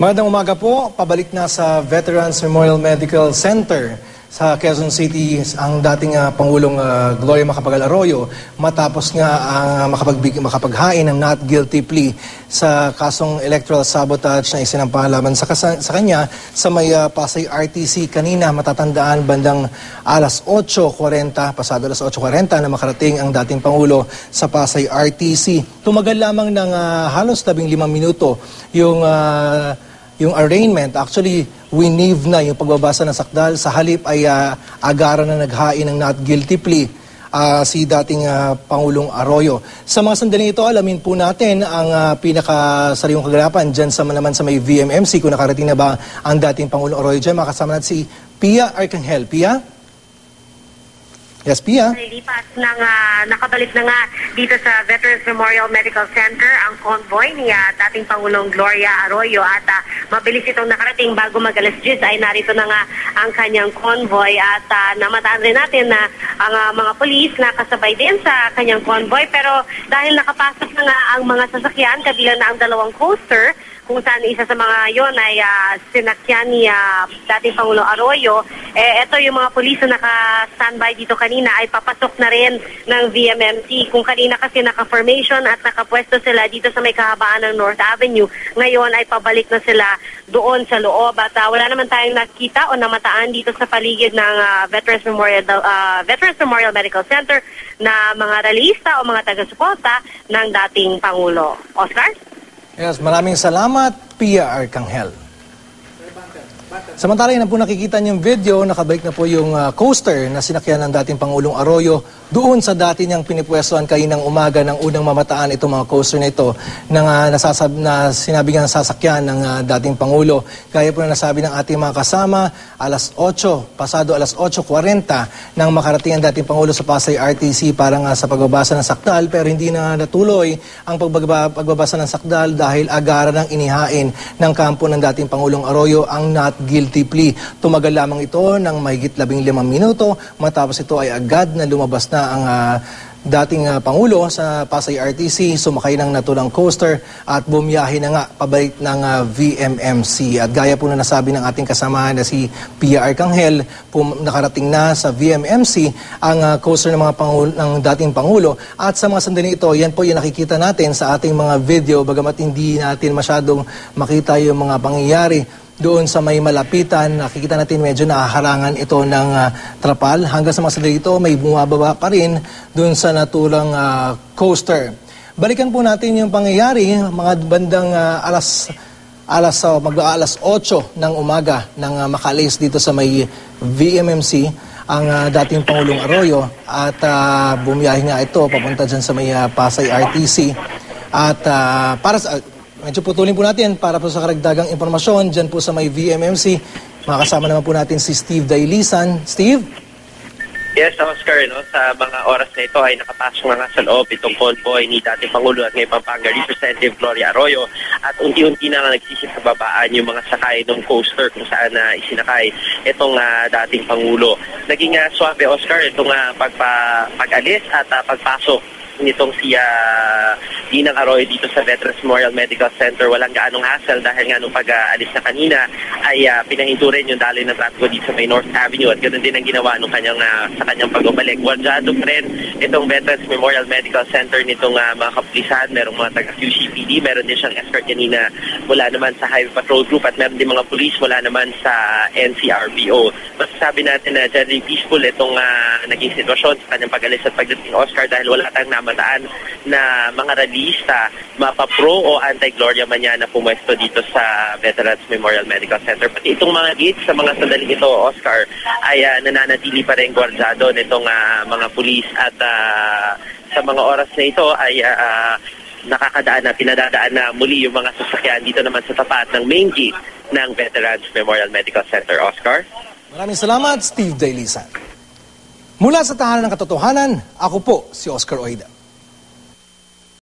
Magandang umaga po, pabalik na sa Veterans Memorial Medical Center sa Quezon City ang dating Pangulong Gloria Macapagal Arroyo matapos nga ang makapaghain ng not guilty plea sa kasong electoral sabotage na isinampalaban sa kanya sa may Pasay RTC kanina. Matatandaan bandang alas 8:40, pasado alas 8:40 na makarating ang dating Pangulo sa Pasay RTC. Tumagal lamang ng halos 15 minuto yung arraignment. Actually, winive na yung pagbabasa ng sakdal. Sa halip ay agaran na naghain ng not guilty plea si dating Pangulong Arroyo. Sa mga sandaling ito, alamin po natin ang pinakasariwang kaganapan dyan naman sa may VMMC. Kung nakarating na ba ang dating Pangulong Arroyo dyan, makasama natin si Pia Arcangel. Pia? Yes, Pia. Nakabalik na nga dito sa Veterans Memorial Medical Center ang convoy ni dating Pangulong Gloria Arroyo at mabilis itong nakarating bago mag-alas 10 ay narito na nga ang kanyang convoy at namataan rin natin na ang mga polis nakasabay din sa kanyang convoy pero dahil nakapasok na nga ang mga sasakyan kabilang na ang dalawang coaster kung saan isa sa mga yon ay sinakyan ni dating Pangulong Arroyo, ito yung mga pulis na naka-standby dito kanina ay papasok na rin ng VMMC. Kung kanina kasi naka-formation at nakapwesto sila dito sa may kahabaan ng North Avenue, ngayon ay pabalik na sila doon sa loob. At wala naman tayong nakita o namataan dito sa paligid ng Veterans Memorial Medical Center na mga realista o mga taga-suporta ng dating Pangulo. Oscar? Yes, maraming salamat, Pia Arcangel. Samantala na po nakikita niyong video, nakabalik na po yung coaster na sinakyan ng dating Pangulong Arroyo doon sa dati niyang pinipwestuhan kaninang umaga ng unang mamataan itong mga coaster na ito na sinabi nga sasakyan ng dating Pangulo. Gaya po na nasabi ng ating mga kasama, pasado alas 8:40 nang makarating ang dating Pangulo sa Pasay RTC para nga sa pagbabasa ng sakdal pero hindi na natuloy ang pagbabasa ng sakdal dahil agaran ng inihain ng kampo ng dating Pangulong Arroyo ang not guilty plea. Tumagal lamang ito ng mahigit 15 minuto matapos ito ay agad na lumabas na ang dating Pangulo sa Pasay RTC, sumakay ng natulang coaster at bumiyahe na nga pabalik ng VMMC. At gaya po na nasabi ng ating kasama na si Pia Arcangel, nakarating na sa VMMC ang coaster ng dating Pangulo. At sa mga sandali ito, yan po yung nakikita natin sa ating mga video, bagamat hindi natin masyadong makita yung mga pangyayari doon sa may malapitan. Nakikita natin medyo nakaharangan ito ng trapal. Hanggang sa mga sandali ito, may bumababa pa rin doon sa natulang coaster. Balikan po natin yung pangyayari, mga bandang alas 8 ng umaga nang makaalis dito sa may VMMC ang dating Pangulong Arroyo at bumiyahe nga ito papunta dyan sa may Pasay RTC. At medyo putulin po natin para po sa karagdagang impormasyon dyan po sa may VMMC. Makakasama naman po natin si Steve Dailisan. Steve? Yes, Oscar, sa mga oras na ito ay nakapasok na nga sa loob itong convoy ni dating Pangulo at ngayon Pampanga Representative Gloria Arroyo at unti-unti na nga nagsisipababaan yung mga sakay ng coaster kung saan isinakay itong dating Pangulo. Naging swabe, Oscar, itong pag-alis at pagpasok nitong si Ginang Arroyo dito sa Veterans Memorial Medical Center. Walang gaanong hassle dahil nga nung pag-alis na kanina ay pinahinto rin yung daloy ng traffic dito sa may North Avenue at ganoon din ang ginawa nung sa kanyang pagbabalik. Guardado pa rin itong Veterans Memorial Medical Center nitong mga kapulisan. Merong mga taga-QCPD, meron din siyang escort kanina mula naman sa Highway Patrol Group at meron din mga pulis mula naman sa NCRPO. Masasabi natin na generally peaceful itong naging sitwasyon sa kanyang pag-alis at pagdating, Oscar, dahil wala tayong namataan na mga realista, mapa-pro o anti-Gloria man yan na pumwesto dito sa Veterans Memorial Medical Center. Pati itong mga gates sa mga sandaling ito, Oscar, ay nananatili pa rin guardado nitong mga pulis at sa mga oras na ito ay pinadadaan na muli yung mga sasakyan dito naman sa tapat ng main gate ng Veterans Memorial Medical Center. Oscar? Maraming salamat, Steve Dailisan. Mula sa tahanan ng katotohanan, ako po si Oscar Oida.